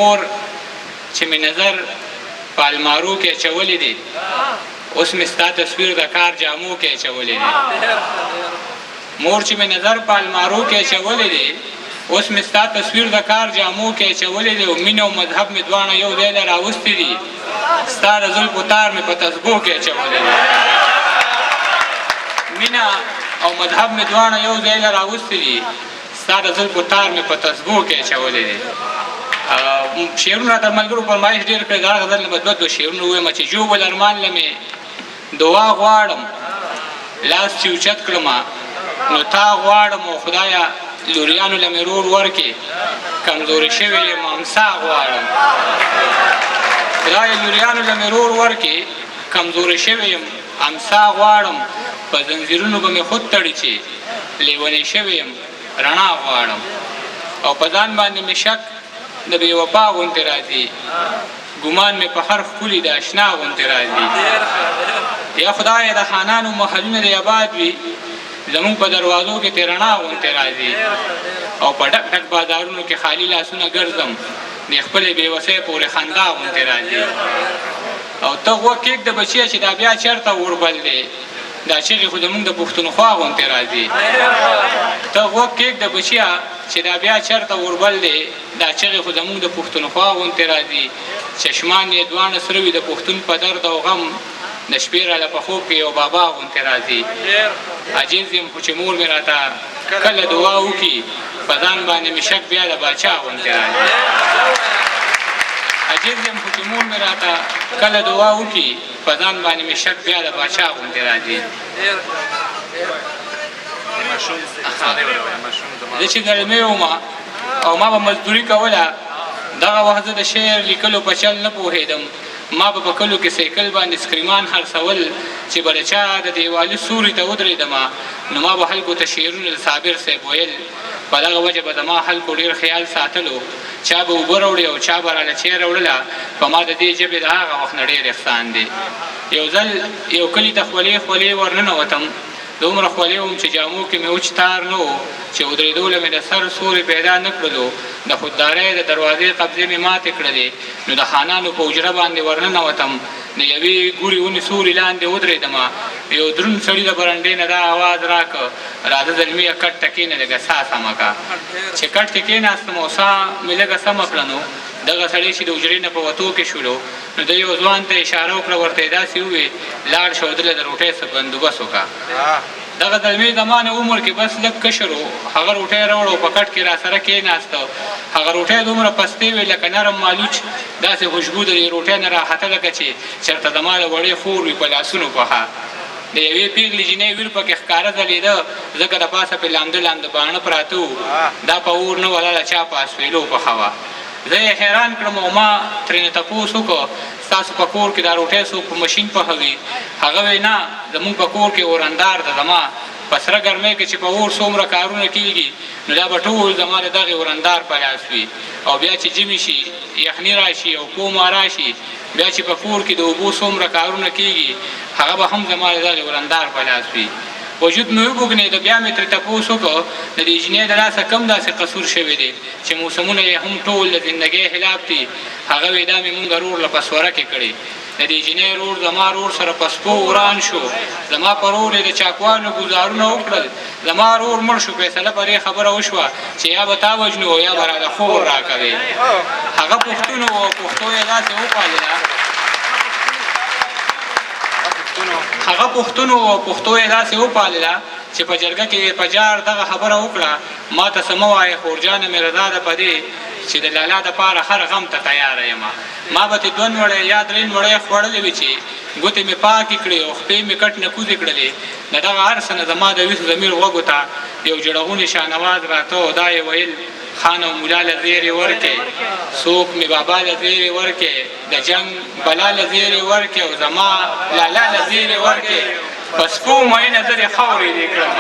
مور چې مې نظر په المارو کې اچولی دی اوس مې ستا تصویر د کار جامو کې اچولی دی مور چې مې نظر په المارو کې اچولی دی اوس مې ستا تصویر د کار جامو کې اچولی دی او مینه او مذهب مې دواړه یو ځای له راوستي دي ستا د زلفو تار مې په تسبو کې اچولی دی مینه او مذهب مې دواړه یو ځای له راوستي دي ستا د زلفو تار مې په تسبو کې اچولی دی شعرونه د ملګرو فرمایش ډېر کړی دا غزل نه بدبد دو شعرونه ووایم چې جوبل ارمان له مې دعا غواړم لاس چې اوچت کړمه نو تا غواړم او خدایه لوریانو له مې رور ورکې کمزوري شوی یم امسا غواړم خدایه لوریانو له مې رور ورکې کمزوري شوی یم امسا غواړم په زنځیرونو به مې خود تړي چې لیونی شوی یم رڼا غواړم او په ځان باندې مې شک د بې وفا غوندې راځي ګمان مې په هر ښکلي د اشنا غوندې راځي یا خدایه د خانانو محلونه دې آباد وي زمونږ په دروازو کې ترې رڼا غوندې راځي او په ډک ډک بازارونو کې خالي لاسونه ګرځم د خپلې بېوسۍ پورې خندا غوندې راځي او ته غوږ کېږده بچیه چې دا بیا چېرته اوربل دی دا چغې خو زمونږ د پښتونخوا غوندې راځي ته غوږ کېږده بچیه چې دا بیا چېرته اوربل دی دا چغې خو زمونږ د پښتونخوا غوندې راځي چشمان یې دواړه سره وي د پښتون په درد او غم د شپې راله په خوب کې یو بابا غوندې راځي عجیز یم خو چې مور مې راته کله دعا وکړي په ځان باندې مې شک بیا د باچا غوندې راځي عجیز یم خو چې مور مې راته کله دعا وکړي په ځان باندې مې شک بیا د باچا غوندې راځي زه چې ګرمې وم او ما به مزدوري کوله دغه وخت زه د شعر لیکلو په چل نه پوهېدم ما به په کلو کې سایکل باندې سکریمان خرڅول چې به د چا د دیوالي سوري ته ودرېدمه نو ما به خلکو ته شعرونه د صابر صاحب ویل په دغه وجه به زما خلکو ډېر خیال ساتلو چا به اوبه راوړي او چا به راله چای راوړله په ما د دې ژبې د هغه وخت نه ډېر احسان دی یو ځل یو کلي ته خولې خولې ورننوتم دومره خولې وم چې جامو کې مې وچ تار نه و چې ودرېدو له مې د سر سوري پیدا نه کړلو د خوددارۍ د دروازې قبضې مې ماتې کړلې نو د خانانو په حجره باندې ورننوتم د یوې ګورې ونې سوري لاندې ودرېدمه یو دروند سړي د برنډې نه دا اواز راکړه راځه زلمیه کټ ته کښېنه لږه ساه سمه کړه چې کټ کې کښېناستم او ساه مې لږه سمه کړه نو دغه سړی چې د حجرې نه په وتو کې شولو نو د یو ځوان ته اشاره وکړه ورته یې داسې ووې لاړ شه دله د روټۍ څه بندوبست وکړه دغه زلمې زما نه عمر کې بس لږ کشر و هغه روټۍ راوړه او په کټ کې راسره کښېناسته هغه روټۍ دومره پستې وې لکه نرم مالوچ داسې خوشبو د دې روټۍ نه راحته لکه چې چېرته زما د وړې خور وي په لاسونو پخه د یوې پیغلې جینۍ ویر پکې ښکاره ځلېده ځکه د پاسه پې لامده لامده باڼه پراته وو دا په اور نه ولاله چا په اسویلو پخه وه زه یې حیران کړم او ما ترېنه تپوس وکړه ستاسو په کور کې دا روټۍ څوک په مشین پخوي هغه وی نه زمونږ په کور کې اورندار ده زما په سره ګرمۍ کې چې په اور څومره کارونه کېږي نو دا به ټول زما د دغې اورندار په لاس وي او بیا چې ژمي شي یخني راشي او کومه راشي بیا چې په کور کې د اوبو څومره کارونه کېږي هغه به هم زما د دغې اورندار په لاس وي وجود مې وبوږنېده بیا مې ترې تپوس وکړه د دې جینۍ د لاسه کم داسې قصور شوی دی چې موسمونه یې هم ټول د زندګۍ خلاف دي هغه وی دا مې مونږ رور له په سوره کې کړي د دې جینۍ رور زما رور سره په سپو وران شو زما په رور یې د چاکوانو ګزارونه وکړل زما رور مړ شو فیصله پرې خبره وشوه چې یا به تا وژنو او یا به راله خور راکوې هغه پښتون و او پښتو یې داسې وپالله هغه پښتون او پښتو یې داسې وپالله چې په جرګه کې په جار دغه خبره وکړه ما ته څه مه وایې خورجانه مې رضا ده په دې چې د لالا دپاره هر غم ته تیاره یم ما به تې 2 نوړی یا 3 نوړی خوړلې وي چې ګوتې مې پاکې کړې او خپې مې کټ نه کوزې کړلې د دغه هر څه نه زما د ویښ ضمیر غوږو ته یو جړغونې شاهنواز راته او دا یې ویل خان او مولا له زیرې ورکې څوک مې بابا له زیرې ورکې د جنګ بلا له زیرې ورکې او زما لالا له زیرې ورکې په سپو مینه زه دې خاورې دې کړم